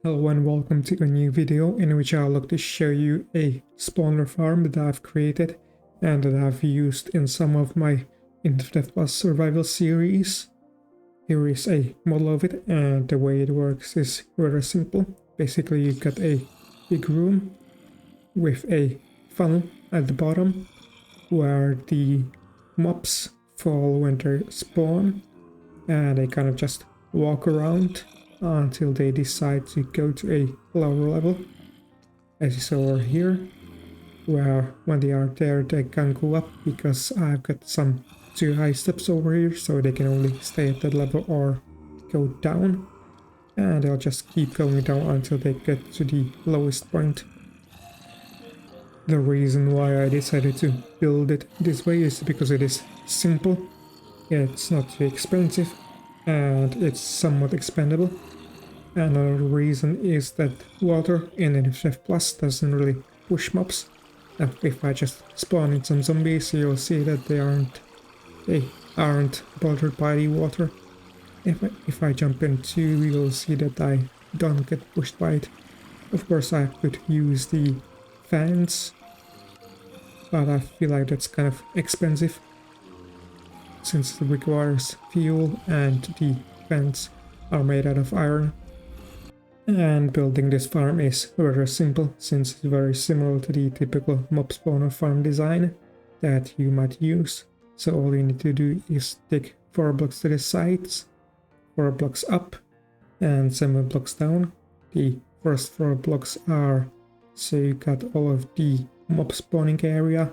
Hello and welcome to a new video in which I'll look to show you a spawner farm that I've created and that I've used in some of my Infdev Plus survival series. Here is a model of it, and the way it works is very simple. Basically you've got a big room with a funnel at the bottom where the mobs fall when they spawn, and they kind of just walk around until they decide to go to a lower level, as you saw over here, where when they are there they can go up because I've got some too high steps over here, so they can only stay at that level or go down, and they'll just keep going down until they get to the lowest point. The reason why I decided to build it this way is because it is simple, it's not too expensive, and it's somewhat expandable. Another reason is that water in Infdev Plus doesn't really push mobs. Now, if I just spawn in some zombies, you'll see that they aren't bothered by the water. If I jump in too, you'll see that I don't get pushed by it. Of course, I could use the fans, but I feel like that's kind of expensive, since it requires fuel and the fans are made out of iron. And building this farm is very simple, since it's very similar to the typical mob spawner farm design that you might use. So all you need to do is dig 4 blocks to the sides, 4 blocks up, and 7 blocks down. The first 4 blocks are so you got all of the mob spawning area,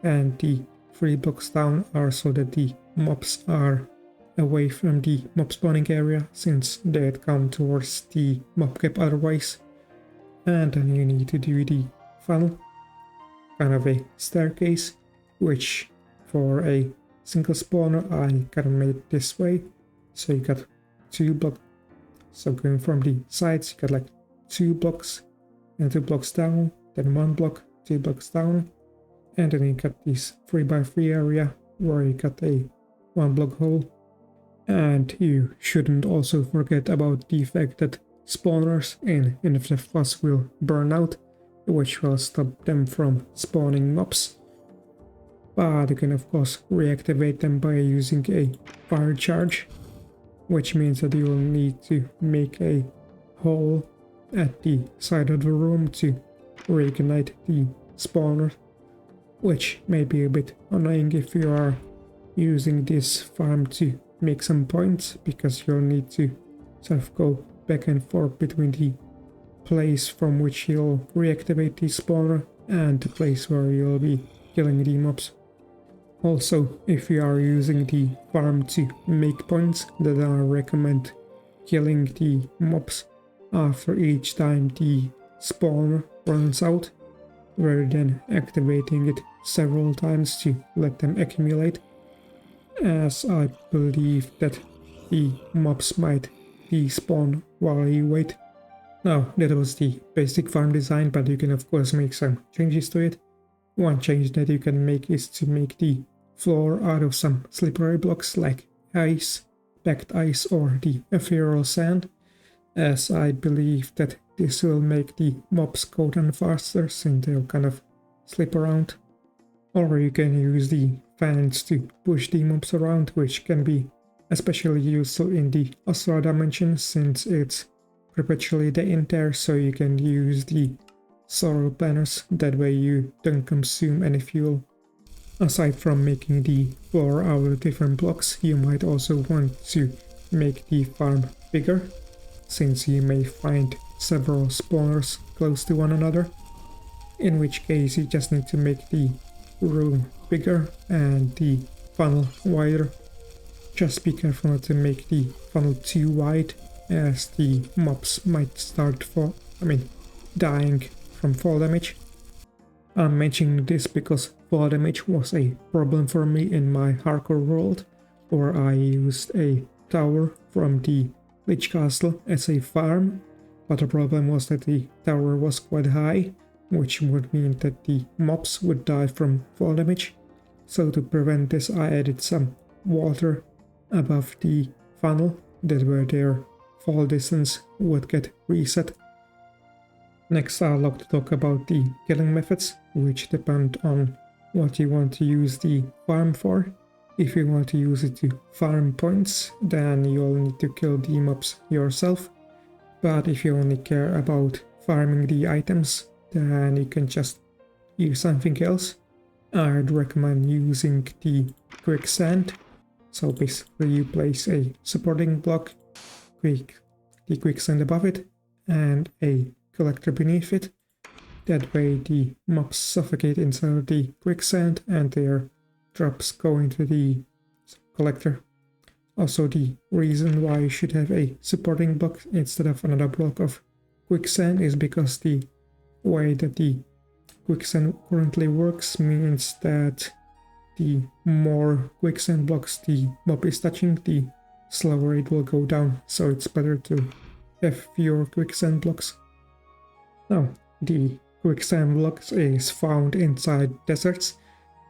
and the 3 blocks down are so that the mobs are away from the mob spawning area, since they'd come towards the mob cap otherwise. And then you need to do the funnel, kind of a staircase, which for a single spawner I kind of made this way. So you got 2 blocks, so going from the sides you got like 2 blocks and 2 blocks down, then 1 block, 2 blocks down, and then you got this 3x3 area where you got a 1 block hole. And you shouldn't also forget about the fact that spawners in Infdev Plus will burn out, which will stop them from spawning mobs. But you can of course reactivate them by using a fire charge, which means that you will need to make a hole at the side of the room to reignite the spawner, which may be a bit annoying if you are using this farm to make some points, because you'll need to sort of go back and forth between the place from which you'll reactivate the spawner and the place where you'll be killing the mobs. Also, if you are using the farm to make points, then I recommend killing the mobs after each time the spawner runs out, rather than activating it several times to let them accumulate, as I believe that the mobs might despawn while you wait. Now, that was the basic farm design, but you can of course make some changes to it. One change that you can make is to make the floor out of some slippery blocks like ice, packed ice, or the ethereal sand, as I believe that this will make the mobs go down faster since they'll kind of slip around. Or you can use the fans to push the mobs around, which can be especially useful in the Astral dimension since it's perpetually day in there, so you can use the solar planners, that way you don't consume any fuel. Aside from making the floor out of different blocks, you might also want to make the farm bigger, since you may find several spawners close to one another, in which case you just need to make the room bigger and the funnel wider. Just be careful not to make the funnel too wide, as the mobs might start dying from fall damage. I'm mentioning this because fall damage was a problem for me in my hardcore world, where I used a tower from the Lich Castle as a farm, but the problem was that the tower was quite high, which would mean that the mobs would die from fall damage. So to prevent this, I added some water above the funnel, that way their fall distance would get reset Next, I'd like to talk about the killing methods, which depend on what you want to use the farm for. If you want to use it to farm points, then you'll need to kill the mobs yourself. But if you only care about farming the items, then you can just use something else. I'd recommend using the quicksand. So basically you place a supporting block, the quicksand above it, and a collector beneath it. That way the mobs suffocate inside the quicksand and their drops go into the collector. Also, the reason why you should have a supporting block instead of another block of quicksand is because the way that the quicksand currently works means that the more quicksand blocks the mob is touching, the slower it will go down, so it's better to have fewer quicksand blocks. Now, the quicksand blocks is found inside deserts,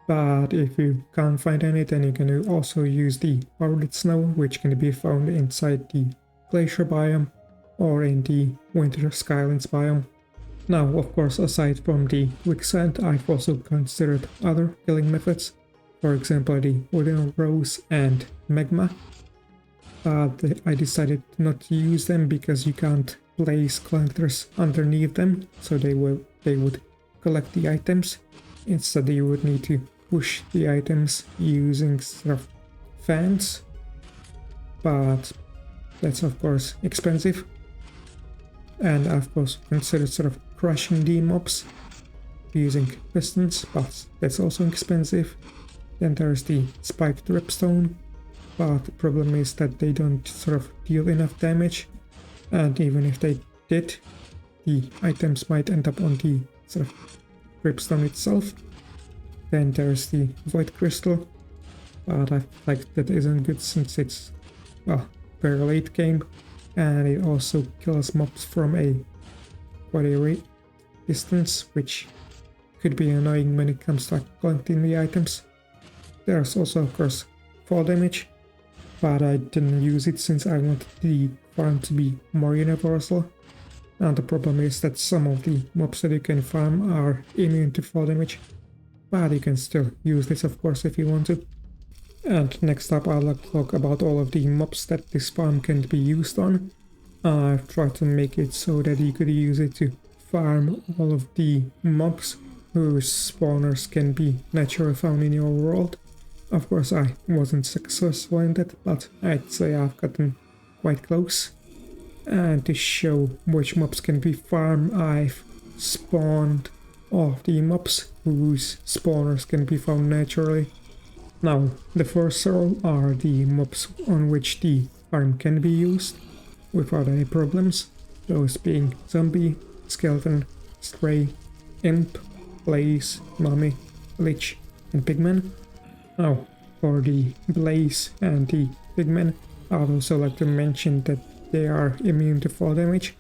but if you can't find any, then you can also use the powdered snow, which can be found inside the glacier biome or in the winter skylands biome. Now, of course, aside from the quicksand, I've also considered other killing methods, for example the wooden rose and magma, but I decided not to use them because you can't place collectors underneath them, so they would collect the items. Instead, you would need to push the items using sort of fans, but that's of course expensive. And I've also considered sort of crushing the mobs using pistons, but that's also expensive. Then there's the spiked dripstone, but the problem is that they don't sort of deal enough damage, and even if they did, the items might end up on the sort of dripstone itself. Then there's the void crystal, but I feel like that isn't good since it's, well, very late game, and it also kills mobs from quite a distance, which could be annoying when it comes to collecting the items. There's also, of course, fall damage, but I didn't use it since I wanted the farm to be more universal. And the problem is that some of the mobs that you can farm are immune to fall damage, but you can still use this, of course, if you want to. And next up, I'd like to talk about all of the mobs that this farm can be used on. I've tried to make it so that you could use it to farm all of the mobs whose spawners can be naturally found in your world. Of course, I wasn't successful in that, but I'd say I've gotten quite close. And to show which mobs can be farmed, I've spawned all of the mobs whose spawners can be found naturally. Now, the first row are the mobs on which the farm can be used without any problems, those being zombie, skeleton, stray, imp, blaze, mummy, lich, and pigman. Now, for the blaze and the pigmen, I'd also like to mention that they are immune to fall damage,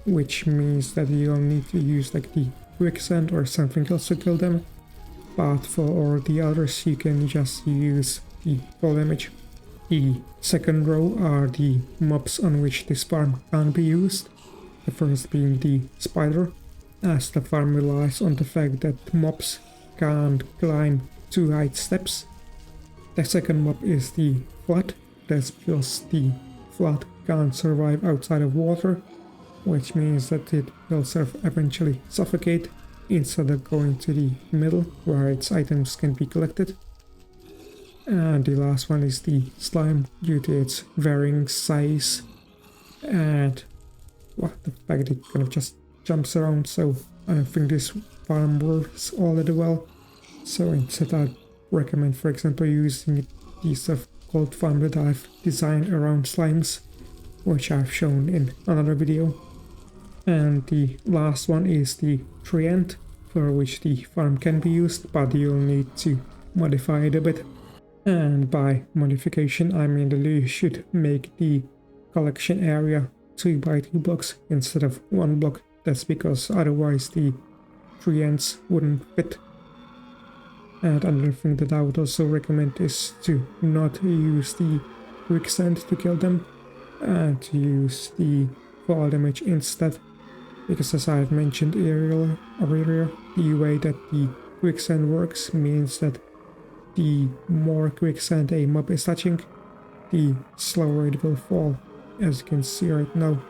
which means that you'll need to use like the quicksand or something else to kill them. But for all the others, you can just use the fall damage. The second row are the mobs on which this farm can't be used. The first being the spider, as the farm relies on the fact that mobs can't climb 2 height steps. The second mob is the flood, that's because the flood can't survive outside of water, which means that it will sort of eventually suffocate instead of going to the middle where its items can be collected. And the last one is the slime, due to its varying size and the fact that it kind of just jumps around, so I don't think this farm works all that well. So instead I'd recommend, for example, using these sort of gold farm that I've designed around slimes, which I've shown in another video. And the last one is the treant, for which the farm can be used, but you'll need to modify it a bit. And by modification, I mean that you should make the collection area 2 by 2 blocks instead of 1 block. That's because otherwise the treants wouldn't fit. And another thing that I would also recommend is to not use the quicksand to kill them, and to use the fall damage instead. because as I've mentioned earlier, the way that the quicksand works means that the more quicksand a mob is touching, the slower it will fall. As you can see right now,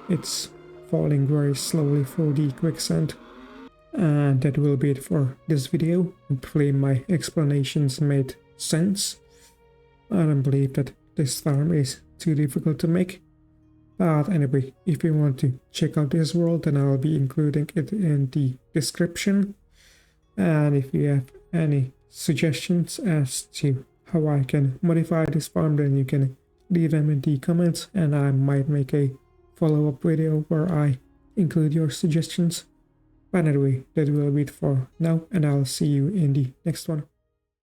it's falling very slowly through the quicksand. And that will be it for this video. Hopefully my explanations made sense. I don't believe that this farm is too difficult to make. But anyway, if you want to check out this world, then I'll be including it in the description. And if you have any suggestions as to how I can modify this farm, then you can leave them in the comments, and I might make a follow-up video where I include your suggestions. But anyway, that will be it for now, and I'll see you in the next one.